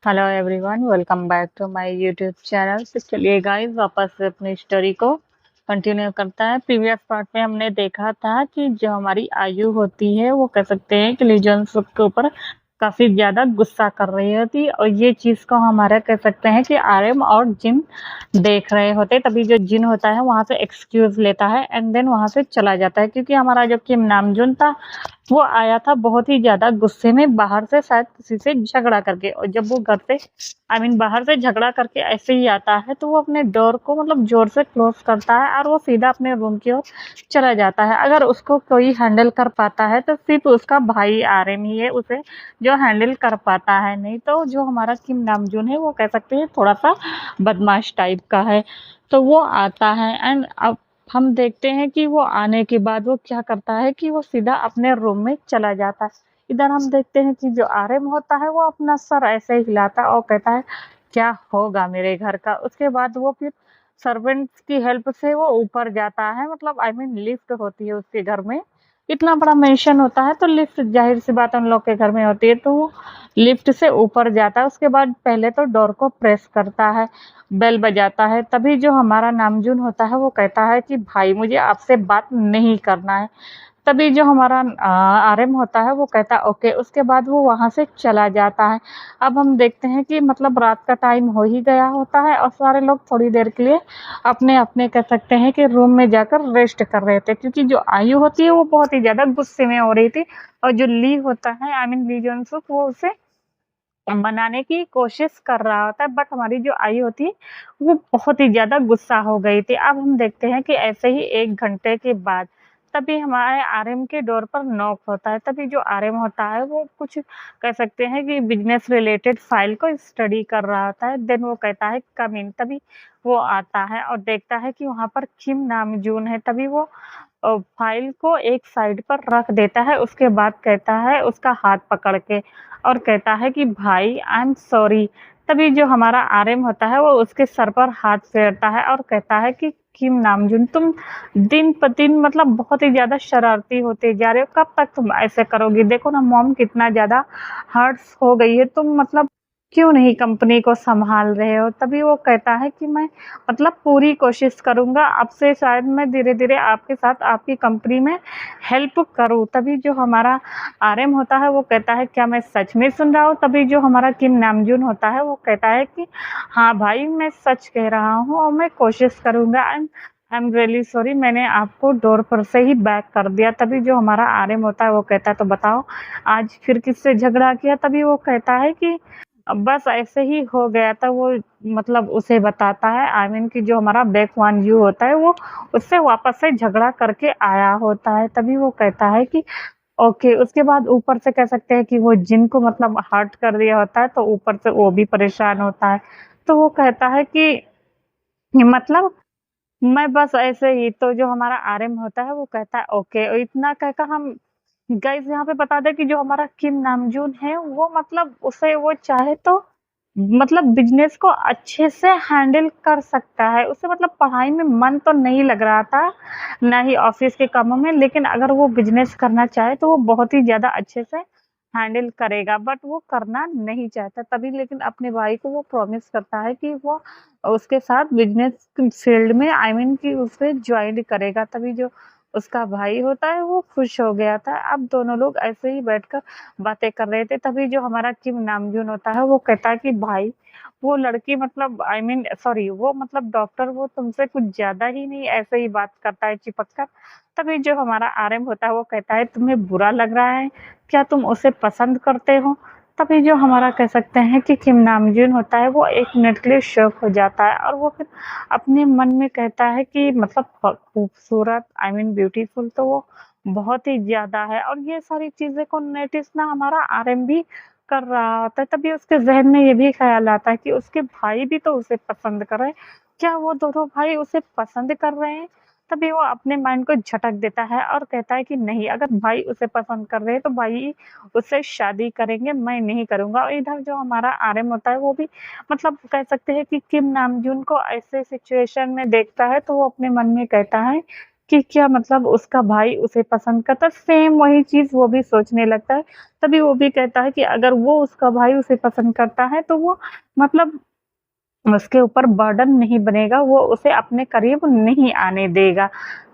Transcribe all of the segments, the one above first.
Hello everyone, welcome back to my YouTube channel. तो चलिए guys, वापस से अपनी स्टोरी को कंटिन्यू करता है। प्रीवियस पार्ट में हमने देखा था कि जो हमारी आयु होती है वो कह सकते हैं कि लीजन के ऊपर काफी ज्यादा गुस्सा कर रही होती, और ये चीज को हमारा कह सकते हैं कि आरएम और जिन देख रहे होते। तभी जो जिन होता है वहां से एक्सक्यूज लेता है एंड देन वहां से चला जाता है, क्योंकि हमारा जो किम नामजुन था वो आया था बहुत ही ज्यादा गुस्से में, बाहर से शायद किसी से झगड़ा करके। और जब वो घर से बाहर से झगड़ा करके ऐसे ही आता है तो वो अपने डोर को मतलब जोर से क्लोज करता है और वो सीधा अपने रूम की ओर चला जाता है। अगर उसको कोई हैंडल कर पाता है तो सिर्फ उसका भाई आर्यन ही है उसे जो हैंडल कर पाता है, नहीं तो जो हमारा किम नामजून है वो कह सकते हैं थोड़ा सा बदमाश टाइप का है। तो वो आता है एंड अब हम देखते हैं कि वो आने के बाद वो क्या करता है कि वो सीधा अपने रूम में चला जाता है। इधर हम देखते हैं कि जो आर्यन होता है वो अपना सर ऐसे ही हिलाता है और कहता है क्या होगा मेरे घर का। उसके बाद वो फिर सर्वेंट्स की हेल्प से वो ऊपर जाता है, मतलब लिफ्ट होती है उसके घर में। इतना बड़ा मेंशन होता है तो लिफ्ट जाहिर सी बात है उन लोग के घर में होती है, तो वो लिफ्ट से ऊपर जाता है। उसके बाद पहले तो डोर को प्रेस करता है, बेल बजाता है। तभी जो हमारा नामजून होता है वो कहता है कि भाई मुझे आपसे बात नहीं करना है। तभी जो हमारा आरएम होता है वो कहता है ओके। उसके बाद वो वहां से चला जाता है। अब हम देखते हैं कि मतलब रात का टाइम हो ही गया होता है और सारे लोग थोड़ी देर के लिए अपने अपने कह सकते हैं कि रूम में जाकर रेस्ट कर रहे थे, क्योंकि जो आयु होती है वो बहुत ही ज्यादा गुस्से में हो रही थी। और जो ली होता है ली जोनसुक वो उसे मनाने की कोशिश कर रहा होता है, बट हमारी जो आई होती है वो बहुत ही ज़्यादा गुस्सा हो गई थी। अब हम देखते हैं कि ऐसे ही 1 घंटे के बाद तभी हमारे आरएम के डोर पर नॉक होता है। तभी जो आरएम होता है वो कुछ कह सकते हैं कि बिज़नेस रिलेटेड फाइल को स्टडी कर रहा होता है। देन वो कहता है कम इन। तभी वो आता है और देखता है कि वहाँ पर किम नामजून है। तभी वो फाइल को एक साइड पर रख देता है। उसके बाद कहता है उसका हाथ पकड़ के और कहता है कि भाई आई एम सॉरी। तभी जो हमारा आरएम होता है वो उसके सर पर हाथ फेरता है और कहता है कि किम नामजुन, तुम दिन प दिन मतलब बहुत ही ज़्यादा शरारती होते जा रहे हो। कब तक तुम ऐसे करोगी? देखो ना मॉम कितना ज़्यादा हर्ट्स हो गई है, तुम मतलब क्यों नहीं कंपनी को सँभाल रहे हो? तभी वो कहता है कि मैं मतलब पूरी कोशिश करूँगा, अब से शायद मैं धीरे-धीरे आपके साथ आपकी कंपनी में हेल्प करूँ। तभी जो हमारा आरएम होता है वो कहता है क्या मैं सच में सुन रहा हूँ? तभी जो हमारा किम नामजून होता है वो कहता है कि हाँ भाई, मैं सच कह रहा हूँ और मैं कोशिश करूँगा। आई एम रियली सॉरी, मैंने आपको डोर पर से ही बैक कर दिया। तभी जो हमारा आरएम होता है वो कहता है तो बताओ आज फिर किससे झगड़ा किया? तभी वो कहता है कि बस ऐसे ही हो गया था। वो मतलब उसे बताता है कि जो हमारा बैक वन यू होता है वो उससे वापस से झगड़ा करके आया होता है। तभी वो कहता है कि ओके। उसके बाद ऊपर से कह सकते हैं कि वो जिनको मतलब हर्ट कर दिया होता है तो ऊपर से वो भी परेशान होता है। तो वो कहता है कि मतलब मैं बस ऐसे ही। तो जो हमारा आरएम होता है वो कहता है ओके। और इतना कहकर हम गाइस यहाँ पे बता दें कि जो हमारा किम नामजून है वो मतलब उसे वो चाहे तो मतलब बिजनेस को अच्छे से हैंडल कर सकता है। उसे मतलब पढ़ाई में मन तो नहीं लग रहा था, ना ही ऑफिस के कामों में, लेकिन अगर वो बिजनेस करना चाहे तो वो बहुत ही ज़्यादा अच्छे से हैंडल करेगा, बट वो करना नहीं चाहता। तभी लेकिन अपने भाई को वो प्रॉमिस करता है कि वो उसके साथ बिजनेस फील्ड में कि उसे ज्वाइन करेगा। तभी जो उसका भाई होता है वो खुश हो गया था। अब दोनों लोग ऐसे ही बैठकर बातें कर रहे थे। तभी जो हमारा किम नामजून होता है वो कहता है कि भाई वो लड़की मतलब सॉरी वो मतलब डॉक्टर वो तुमसे कुछ ज़्यादा ही नहीं ऐसे ही बात करता है चिपक कर। तभी जो हमारा आरएम होता है वो कहता है तुम्हें बुरा लग रहा है? क्या तुम उसे पसंद करते हो? तभी जो हमारा कह सकते हैं कि किम नामजून होता है वो 1 मिनट के लिए शॉक हो जाता है और वो फिर अपने मन में कहता है कि मतलब खूबसूरत ब्यूटीफुल तो वो बहुत ही ज़्यादा है। और ये सारी चीज़ें को नोटिस ना हमारा आरएम भी कर रहा होता है। तभी उसके ज़हन में ये भी ख़्याल आता है कि उसके भाई भी तो उसे पसंद कर रहे हैं। क्या वो दोनों भाई उसे पसंद कर रहे हैं? तभी वो अपने माइंड को झटक देता है और कहता है कि नहीं, अगर भाई उसे पसंद कर रहे हैं तो भाई उससे शादी करेंगे, मैं नहीं करूँगा। और इधर जो हमारा आरएम होता है वो भी मतलब कह सकते हैं कि किम नामजून को ऐसे सिचुएशन में देखता है तो वो अपने मन में कहता है कि क्या मतलब उसका भाई उसे पसंद करता है, सेम वही चीज़ वो भी सोचने लगता है। तभी वो भी कहता है कि अगर वो उसका भाई उसे पसंद करता है तो वो मतलब उसके ऊपर बर्डन नहीं बनेगा, वो उसे अपने करीब नहीं आने देगा।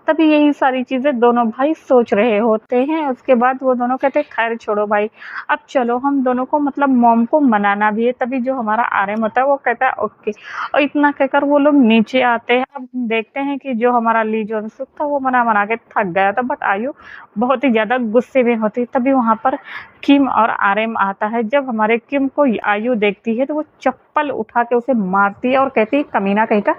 तभी यही सारी चीज़ें दोनों भाई सोच रहे होते हैं, उसके बाद वो दोनों कहते हैं खैर छोड़ो भाई, अब चलो हम दोनों को मतलब मॉम को मनाना भी है। तभी जो हमारा आर्यन होता है वो कहता है ओके, और इतना कहकर वो लोग नीचे आते हैं। अब देखते हैं कि जो हमारा ली जोन-सुक था वो मना-मना के थक गया था, बट आयु बहुत ही ज़्यादा गुस्से में होती है। तभी वहाँ पर किम और आर्यन आता है। जब हमारे किम को आयु देखती है तो वो चप्पल उठा के उसे मारती है और कहती है कमीना कहीं का,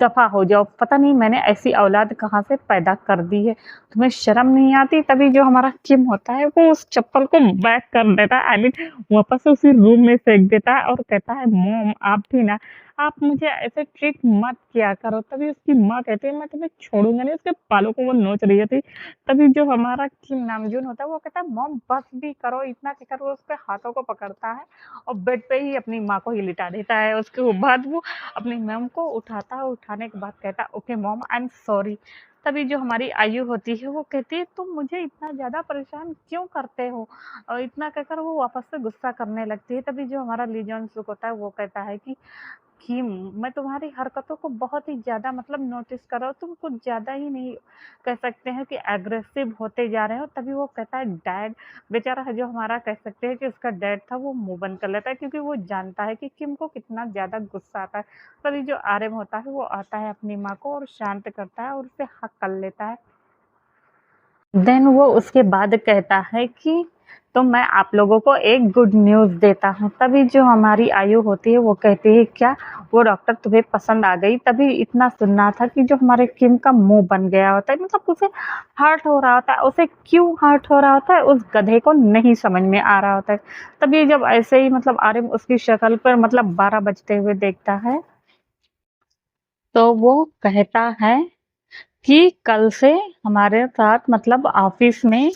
दफ़ा हो जाओ, पता नहीं मैंने ऐसी औलाद कहाँ से पैदा कर दी है, तुम्हें शर्म नहीं आती? तभी जो हमारा किम होता है वो उस चप्पल को बैक कर देता है, आई मीन वापस से उसी रूम में फेंक देता है और कहता है मॉम आप थी ना, आप मुझे ऐसे ट्रीट मत किया करो। तभी उसकी माँ कहती है मैं तुम्हें छोड़ूँगा नहीं, उसके बालों को वो नोच रही थी। तभी जो हमारा किम नामजून होता है वो कहता है मॉम बस भी करो, इतना कहकर वो उसके हाथों को पकड़ता है और बेड पे ही अपनी माँ को ही लिटा देता है। उसके बाद वो अपनी मॉम को उठाता है, उठाने के बाद कहता है okay mom I am sorry. तभी जो हमारी आयु होती है वो कहती है तुम मुझे इतना ज़्यादा परेशान क्यों करते हो? और इतना कहकर वो वापस से गुस्सा करने लगती है। तभी जो हमारा ली जॉन सुक होता है वो कहता है कि मैं तुम्हारी हरकतों को बहुत ही ज़्यादा मतलब नोटिस कर रहा हूँ, तुम कुछ ज़्यादा ही नहीं कह सकते हैं कि एग्रेसिव होते जा रहे हो। तभी वो कहता है डैड, बेचारा है जो हमारा कह सकते हैं कि उसका डैड था वो मुँह बंद कर लेता है क्योंकि वो जानता है कि किम को कितना ज़्यादा गुस्सा आता है। तभी जो आर्यन होता है वो आता है अपनी माँ को और शांत करता है और उसे हग कर लेता है। देन वो उसके बाद कहता है कि तो मैं आप लोगों को एक गुड न्यूज़ देता हूँ। तभी जो हमारी आयु होती है वो कहती है क्या वो डॉक्टर तुम्हें पसंद आ गई? तभी इतना सुनना था कि जो हमारे किम का मुँह बन गया होता है, मतलब उसे हर्ट हो रहा होता है। उसे क्यों हर्ट हो रहा होता है उस गधे को नहीं समझ में आ रहा होता है। तभी जब ऐसे ही मतलब आर्यन उसकी शक्ल पर मतलब 12 बजते हुए देखता है, तो वो कहता है कि कल से हमारे साथ मतलब ऑफिस में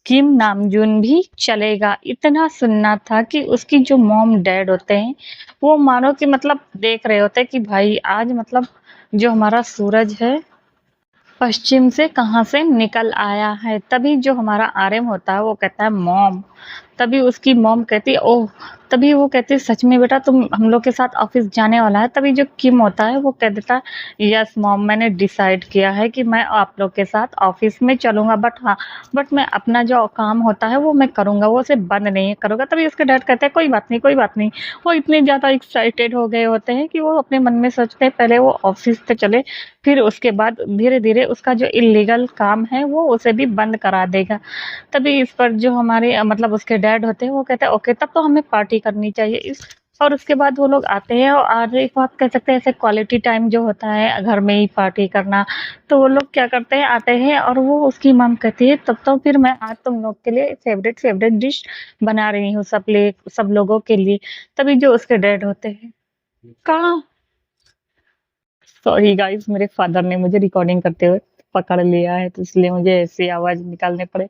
किम नामजून भी चलेगा। इतना सुनना था कि उसकी जो मॉम डैड होते हैं वो मानो कि मतलब देख रहे होते हैं कि भाई आज मतलब जो हमारा सूरज है पश्चिम से कहाँ से निकल आया है। तभी जो हमारा आर्यन होता है वो कहता है मॉम। तभी उसकी मॉम कहती है ओह, तभी वो कहती है सच में बेटा तुम हम लोग के साथ ऑफिस जाने वाला है? तभी जो किम होता है वो कह देता है यस मॉम, मैंने डिसाइड किया है कि मैं आप लोग के साथ ऑफिस में चलूंगा, बट हाँ, बट मैं अपना जो काम होता है वो मैं करूंगा, वो उसे बंद नहीं करूंगा। तभी उसके डैड कहते हैं कोई बात नहीं कोई बात नहीं। वो इतने ज्यादा एक्साइटेड हो गए होते हैं कि वो अपने मन में सोचते हैं पहले वो ऑफिस पे चले, फिर उसके बाद धीरे-धीरे उसका जो इल्लीगल काम है वो उसे भी बंद करा देगा। तभी इस पर जो हमारे मतलब उसके डैड होते हैं वो कहते हैं ओके तब तो हमें पार्टी करनी चाहिए इस। और उसके बाद वो लोग आते हैं और एक बात कह सकते हैं ऐसे क्वालिटी टाइम जो होता है घर में ही पार्टी करना, तो वो लोग क्या करते हैं आते हैं और वो उसकी मॉम कहती है तब तो फिर मैं आज तुम लोग के लिए फेवरेट डिश बना रही हूँ सब लोगों के लिए। तभी जो उसके डैड होते हैं कहाँ, सॉरी गाइस मेरे फादर ने मुझे रिकॉर्डिंग करते हुए पकड़ लिया है तो इसलिए मुझे ऐसी आवाज निकालने पड़े।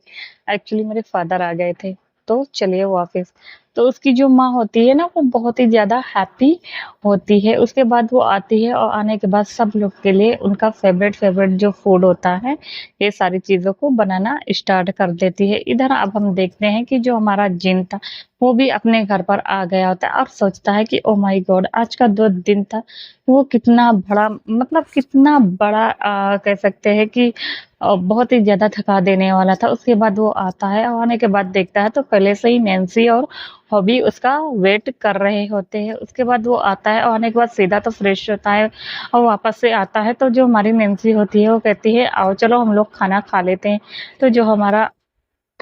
एक्चुअली मेरे फादर आ गए थे तो चलिए वापस। तो उसकी जो माँ होती है ना वो बहुत ही ज्यादा हैप्पी होती है। उसके बाद वो आती है और आने के बाद सब लोग के लिए उनका फेवरेट जो फूड होता है ये सारी चीजों को बनाना स्टार्ट कर देती है। इधर अब हम देखते हैं कि जो हमारा जिन था वो भी अपने घर पर आ गया होता है और सोचता है कि ओ माय गॉड आज का जो दिन था वो कितना बड़ा मतलब कितना बड़ा कह सकते हैं कि बहुत ही ज़्यादा थका देने वाला था। उसके बाद वो आता है और आने के बाद देखता है तो पहले से ही नैन्सी और हॉबी उसका वेट कर रहे होते हैं। उसके बाद वो आता है और आने के बाद सीधा तो फ्रेश होता है और वापस से आता है तो जो हमारी नैन्सी होती है वो कहती है आओ चलो हम लोग खाना खा लेते हैं। तो जो हमारा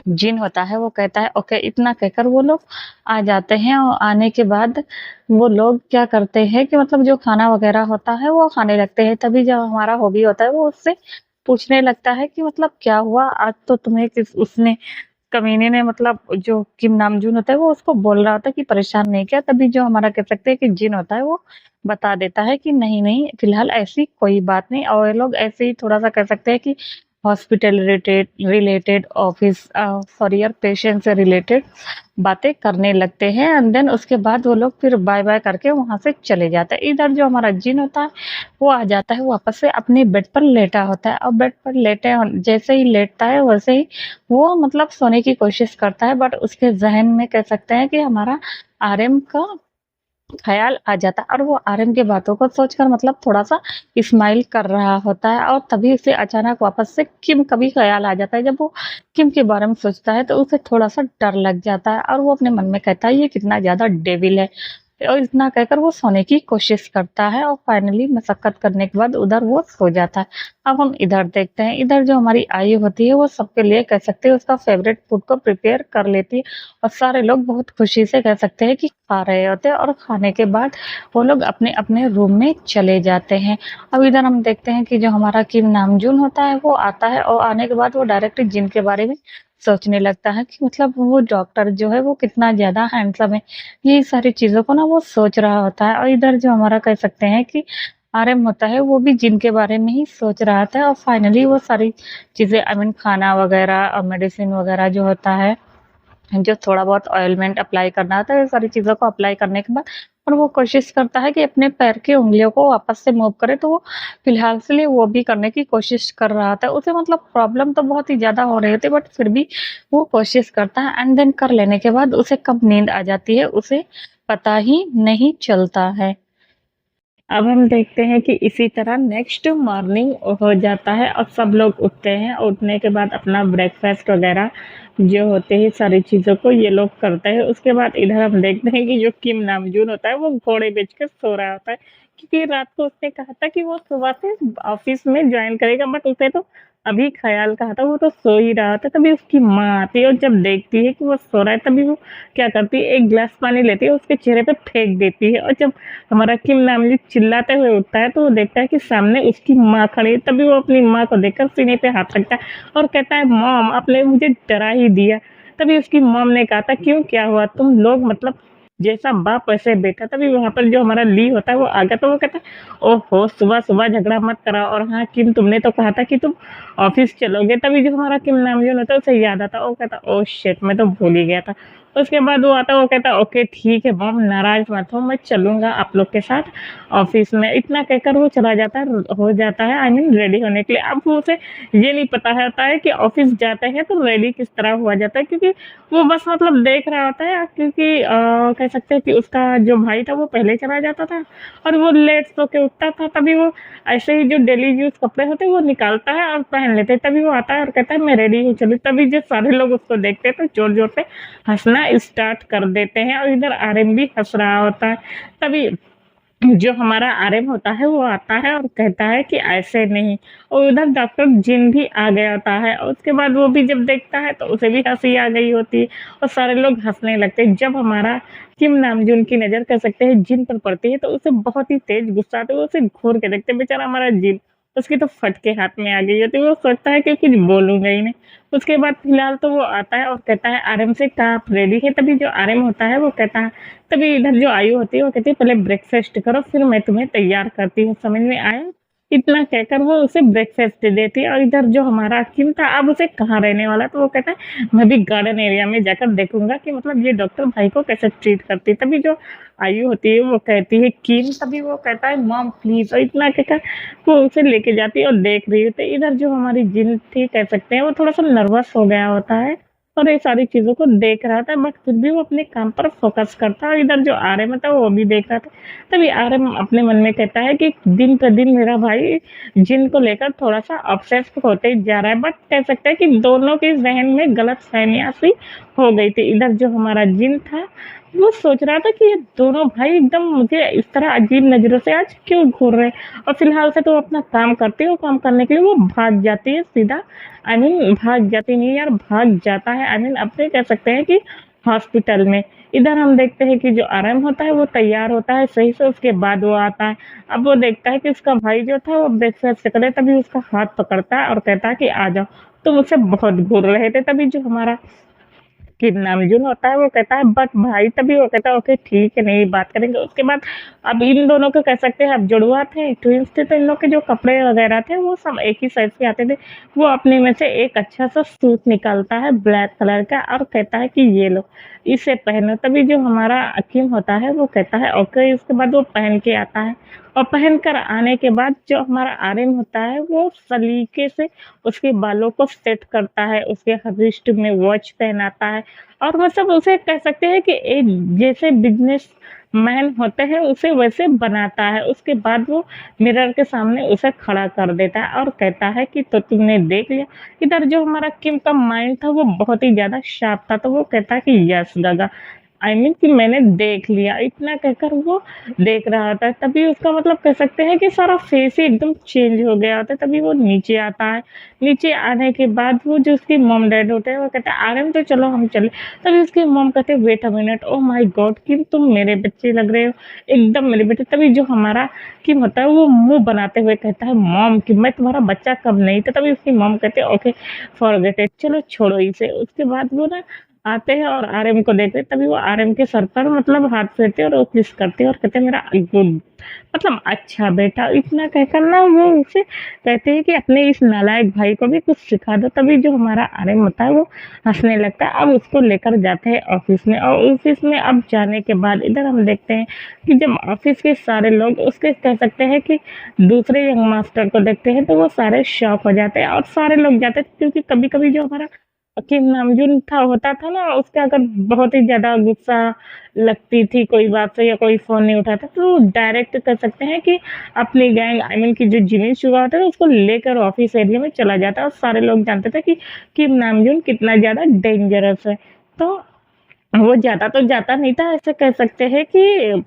जिन होता है वो कहता है ओके, इतना कहकर वो लोग आ जाते हैं और आने के बाद वो लोग क्या करते हैं कि मतलब जो खाना वगैरह होता है वो खाने लगते हैं। तभी जब हमारा हॉबी होता है वो उससे पूछने लगता है कि मतलब क्या हुआ आज तो तुम्हें किस उसने कमीने ने मतलब जो किम नामजून होता है वो उसको बोल रहा होता है कि परेशान नहीं किया। तभी जो हमारा कह सकते हैं कि जिन होता है वो बता देता है कि नहीं नहीं फिलहाल ऐसी कोई बात नहीं। और ये लोग ऐसे ही थोड़ा सा कह सकते हैं कि hospital related related office sorry यार पेशेंट से रिलेटेड बातें करने लगते हैं एंड देन उसके बाद वो लोग फिर बाय बाय करके वहाँ से चले जाते हैं। इधर जो हमारा जिन होता है वो आ जाता है वापस से अपने बेड पर लेटा होता है और बेड पर जैसे ही लेटता है वैसे ही वो मतलब सोने की कोशिश करता है बट उसके ज़हन में कह सकते हैं कि हमारा आरएम का ख़्याल आ जाता है और वो आरएम की बातों को सोचकर मतलब थोड़ा-सा स्माइल कर रहा होता है और तभी उसे अचानक वापस से किम का भी ख़्याल आ जाता है। जब वो किम के बारे में सोचता है तो उसे थोड़ा-सा डर लग जाता है और वो अपने मन में कहता है ये कितना ज़्यादा डेविल है। और इतना कहकर वो सोने की कोशिश करता है और फाइनली मशक्कत करने के बाद उधर वो सो जाता है। अब हम इधर देखते हैं, इधर जो हमारी आयु होती है वो सबके लिए कह सकते हैं उसका फ़ेवरेट फूड को प्रिपेयर कर लेती है और सारे लोग बहुत खुशी से कह सकते हैं कि खा रहे होते हैं और खाने के बाद वो लोग अपने-अपने रूम में चले जाते हैं। अब इधर हम देखते हैं कि जो हमारा किम नामजून होता है वो आता है और आने के बाद वो डायरेक्ट जिन के बारे में सोचने लगता है कि मतलब वो डॉक्टर जो है वो कितना ज़्यादा हैंडसम है। ये सारी चीज़ों को ना वो सोच रहा होता है और इधर जो हमारा कह सकते हैं कि आरएम होता है वो भी जिन के बारे में ही सोच रहा था और फाइनली वो सारी चीज़ें आई मीन खाना वगैरह और मेडिसिन वगैरह जो होता है जो थोड़ा बहुत ऑइलमेंट अप्लाई करना होता है, ये सारी चीज़ों को अप्लाई करने के बाद और वो कोशिश करता है कि अपने पैर की उँगलियों को वापस से मूव करे, तो वो फिलहाल के लिए वो भी करने की कोशिश कर रहा था। उसे मतलब प्रॉब्लम तो बहुत ही ज़्यादा हो रही थी बट फिर भी वो कोशिश करता है एंड देन कर लेने के बाद उसे कब नींद आ जाती है, उसे पता ही नहीं चलता है। अब हम देखते हैं कि इसी तरह नेक्स्ट मॉर्निंग हो जाता है और सब लोग उठते हैं और उठने के बाद अपना ब्रेकफास्ट वगैरह जो होते हैं सारी चीज़ों को ये लोग करते हैं। उसके बाद इधर हम देखते हैं कि जो किम नामजून होता है वो घोड़े बेच कर सो रहा होता है क्योंकि रात को उसने कहा था कि वो सुबह से ऑफिस में ज्वाइन करेगा बट उसे तो अभी ख्याल कहा था वो तो सो ही रहा था। तभी उसकी माँ आती है और जब देखती है कि वो सो रहा है तभी वो क्या करती है एक गिलास पानी लेती है उसके चेहरे पे फेंक देती है और जब हमारा किम नामजू चिल्लाते हुए उठता है तो वो देखता है कि सामने उसकी माँ खड़ी है। तभी वो अपनी माँ को देखकर सीने पे हाथ रखता है और कहता है मॉम आपने मुझे डरा ही दिया। तभी उसकी मॉम ने कहा था क्यों क्या हुआ तुम लोग मतलब जैसा बाप वैसे बेटा। तभी वहाँ पर जो हमारा ली होता है वो आ गया तो वो कहता है ओहो सुबह सुबह झगड़ा मत कराओ और हाँ किम तुमने तो कहा था कि तुम ऑफिस चलोगे। तभी जो हमारा किम नामजून होता है उसे याद आता है वो कहता ओह शिट मैं तो भूल ही गया था। उसके बाद वो आता है वो कहता है ओके ठीक है मॉम नाराज मत हो मैं चलूँगा आप लोग के साथ ऑफिस में। इतना कहकर वो चला जाता है हो जाता है आई मीन रेडी होने के लिए। अब वो उसे ये नहीं पता होता है कि ऑफिस जाते हैं तो रेडी किस तरह हुआ जाता है क्योंकि वो बस मतलब देख रहा होता है क्योंकि कह सकते हैं कि उसका जो भाई था वो पहले चला जाता था और वो लेट सो के उठता था। तभी वो ऐसे ही जो डेली यूज कपड़े होते हैं वो निकालता है और पहन लेते हैं। तभी वो आता है और कहता है मैं रेडी हूँ चलो। तभी जो सारे लोग उसको देखते हैं तो जोर जोर से हंसना स्टार्ट कर देते हैं और इधर आरएम भी हंस रहा होता है। तभी जो हमारा आरएम होता है वो आता है और कहता है कि ऐसे नहीं और उधर डॉक्टर जिन भी आ गया होता है और उसके बाद वो भी जब देखता है तो उसे भी हंसी आ गई होती है और सारे लोग हंसने लगते हैं। जब हमारा किम नामजून की नज़र कर सकते हैं जिन पर पड़ती है तो उसे बहुत ही तेज गुस्सा आता है। वो उसे घूर के देखते बेचारा हमारा जिन उसकी तो फट के हाथ में आ गई होती है। वो सोचता है कि कुछ बोलूँगा ही नहीं। उसके बाद फिलहाल तो वो आता है और कहता है आरएम से क्या आप रेडी है। तभी जो आरएम होता है वो कहता है तभी इधर जो आयु होती है वो कहती है पहले ब्रेकफास्ट करो फिर मैं तुम्हें तैयार करती हूँ समझ में आया। इतना कहकर वो उसे ब्रेकफास्ट दे देती है और इधर जो हमारा किम था अब उसे कहाँ रहने वाला है तो वो कहता है मैं भी गार्डन एरिया में जाकर देखूंगा कि मतलब ये डॉक्टर भाई को कैसे ट्रीट करती है। तभी जो आयु होती है वो कहती है किम। तभी वो कहता है मॉम प्लीज और इतना कहकर वो उसे लेके जाती है और देख रही होती है। इधर जो हमारी जिन थी कह सकते हैं वो थोड़ा सा नर्वस हो गया होता है और ये सारी चीज़ों को देख रहा था बट फिर भी वो अपने काम पर फोकस करता है और इधर जो आरएम था वो भी देख रहा था। तभी आरएम अपने मन में कहता है कि दिन प्रतिदिन मेरा भाई जिन को लेकर थोड़ा सा ऑब्सेस्ड होते जा रहा है बट कह सकते हैं कि दोनों के जहन में गलत फहमियाँ सी हो गई थी। इधर जो हमारा जिन था वो सोच रहा था कि ये दोनों भाई एकदम मुझे इस तरह अजीब नज़रों से आज क्यों घूर रहे हैं और फिलहाल से तो अपना काम करती है और काम करने के लिए वो भाग जाती है सीधा आई मीन भाग जाती नहीं यार भाग जाता है आई मीन अपने कह सकते हैं कि हॉस्पिटल में। इधर हम देखते हैं कि जो आरएम होता है वो तैयार होता है सही से उसके बाद वो आता है। अब वो देखता है कि उसका भाई जो था वो ब्रेकफास्ट करे तभी उसका हाथ पकड़ता है और कहता है कि आ जाओ तुम मुझसे बहुत घूर रहे थे। तभी जो हमारा किम नामजून होता है वो कहता है बट भाई, तभी वो कहता है ओके ठीक है, नहीं बात करेंगे। उसके बाद अब इन दोनों को कह सकते हैं, अब जुड़वा थे, ट्विन्स थे, तो इन लोग के जो कपड़े वगैरह थे वो सब एक ही साइज के आते थे। वो अपने में से एक अच्छा सा सूट निकालता है ब्लैक कलर का और कहता है कि ये लो, इसे पहनो। तभी जो हमारा किम होता है वो कहता है ओके। उसके बाद वो पहन के आता है और पहन कर आने के बाद जो हमारा आर्यन होता है वो सलीके से उसके बालों को सेट करता है, उसके रिस्ट में वॉच पहनाता है और मतलब उसे कह सकते हैं कि एक जैसे बिजनेस मैन होते हैं उसे वैसे बनाता है। उसके बाद वो मिरर के सामने उसे खड़ा कर देता है और कहता है कि तो तुमने देख लिया। इधर जो हमारा किम का माइंड था वो बहुत ही ज़्यादा शार्प था, तो वो कहता है कि यस गागा, आई मीन कि मैंने देख लिया। इतना कहकर वो देख रहा था, तभी उसका मतलब कह सकते हैं कि सारा फेस ही एकदम चेंज हो गया होता है। तभी वो नीचे आता है। नीचे आने के बाद वो जो उसकी मॉम डैड होते हैं वो कहते हैं आर्यन तो चलो हम चले। तभी उसकी मॉम कहते हैं wait a minute, oh my god Kim तुम मेरे बच्चे लग रहे हो, एकदम मेरे बेटे। तभी जो हमारा किम होता है वो मुंह बनाते हुए कहता है मॉम कि मैं तुम्हारा बच्चा कब नहीं था। तभी उसकी मॉम कहते हैं ओके फॉरगेट इट, चलो छोड़ो इसे। उसके बाद वो ना आते हैं और आरएम को देखते हैं। तभी वो आरएम के सर पर मतलब हाथ फेरते हैं और वो किस करते हैं और कहते हैं मेरा गुड मतलब अच्छा बेटा। इतना कहकर ना वो उसे कहते हैं कि अपने इस नालायक भाई को भी कुछ सिखा दो। तभी जो हमारा आरएम होता है वो हंसने लगता है। अब उसको लेकर जाते हैं ऑफिस में और ऑफिस में अब जाने के बाद इधर हम देखते हैं कि जब ऑफिस के सारे लोग उसके कह सकते हैं कि दूसरे यंग मास्टर को देखते हैं तो वो सारे शॉक हो जाते हैं और सारे लोग जाते हैं, क्योंकि कभी कभी जो हमारा किम नामजून था होता था ना, उसके अगर बहुत ही ज़्यादा गुस्सा लगती थी कोई बात से या कोई फ़ोन नहीं उठाता तो डायरेक्ट कह सकते हैं कि अपनी गैंग आई मीन कि जो जिमिन सुगा होता है उसको लेकर ऑफिस एरिया में चला जाता है और सारे लोग जानते थे कि किम नामजून कितना ज़्यादा डेंजरस है। तो वो जाता तो जाता नहीं था, ऐसे कह सकते हैं कि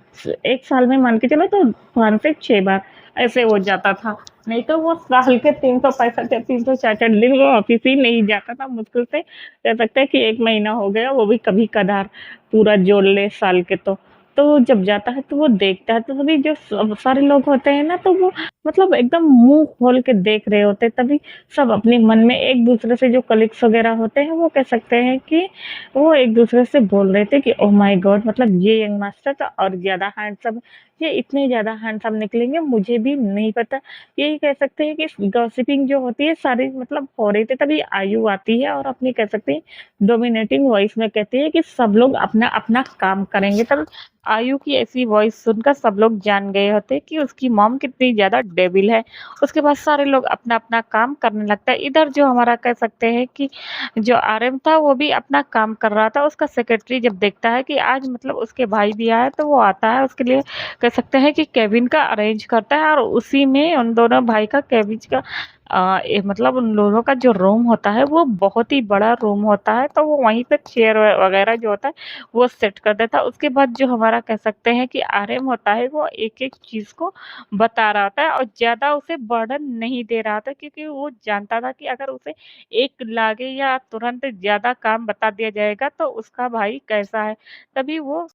1 साल में मान के चलो तो 5 से 6 बार ऐसे हो जाता था। नहीं तो वो साल के 365 या 366 दिन वो ऑफिस ही नहीं जाता था। मुश्किल से कह सकते हैं कि 1 महीना हो गया, वो भी कभी-कभार, पूरा जोड़ ले साल के तो। तो जब जाता है तो वो देखता है, तो तभी जो सारे लोग होते हैं ना तो वो मतलब एकदम मुँह खोल के देख रहे होते हैं। तभी सब अपने मन में एक-दूसरे से जो कलीग्स वगैरह होते हैं वो कह सकते हैं कि वो एक-दूसरे से बोल रहे थे कि ओह माय गॉड मतलब ये यंग मास्टर तो और ज़्यादा हैंडसम, ये इतने ज़्यादा हैंडसम निकलेंगे मुझे भी नहीं पता। यही कह सकते हैं कि गॉसिपिंग जो होती है सारी मतलब हो रही थी। तभी आयु आती है और अपनी कह सकते हैं डोमिनेटिंग वॉइस में कहती है कि सब लोग अपना-अपना काम करेंगे। तब आयु की ऐसी वॉइस सुनकर सब लोग जान गए होते कि उसकी मॉम कितनी ज़्यादा डेविल है। उसके बाद सारे लोग अपना-अपना काम करने लगता है। इधर जो हमारा कह सकते हैं कि जो आरएम था वो भी अपना काम कर रहा था। उसका सेक्रेटरी जब देखता है कि आज मतलब उसके भाई भी आए तो वो आता है उसके लिए कह सकते हैं कि केबिन का अरेंज करता है और उसी में उन दोनों भाई का केबिन का मतलब उन दोनों का जो रूम होता है वो बहुत ही बड़ा रूम होता है, तो वो वहीं पे चेयर वगैरह जो होता है वो सेट कर देता है। उसके बाद जो हमारा कह सकते हैं कि आरएम होता है वो एक-एक चीज़ को बता रहा होता है और ज़्यादा उसे बर्डन नहीं दे रहा था, क्योंकि वो जानता था कि अगर उसे एक लागे या तुरंत ज़्यादा काम बता दिया जाएगा तो उसका भाई कैसा है। तभी वो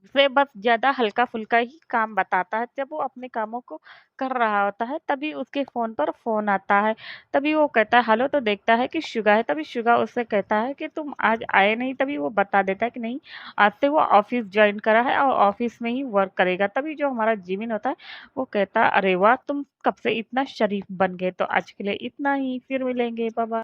उसे बस ज़्यादा हल्का-फुल्का ही काम बताता है। जब वो अपने कामों को कर रहा होता है तभी उसके फ़ोन पर फ़ोन आता है। तभी वो कहता है हेलो, तो देखता है कि शुगा है। तभी शुगा उससे कहता है कि तुम आज आए नहीं। तभी वो बता देता है कि नहीं, आज से वो ऑफ़िस जॉइन करा है और ऑफ़िस में ही वर्क करेगा। तभी जो हमारा जिमिन होता है वो कहता है अरे वाह! तुम कब से इतना शरीफ बन गए। तो आज के लिए इतना ही, फिर मिलेंगे। Bye bye.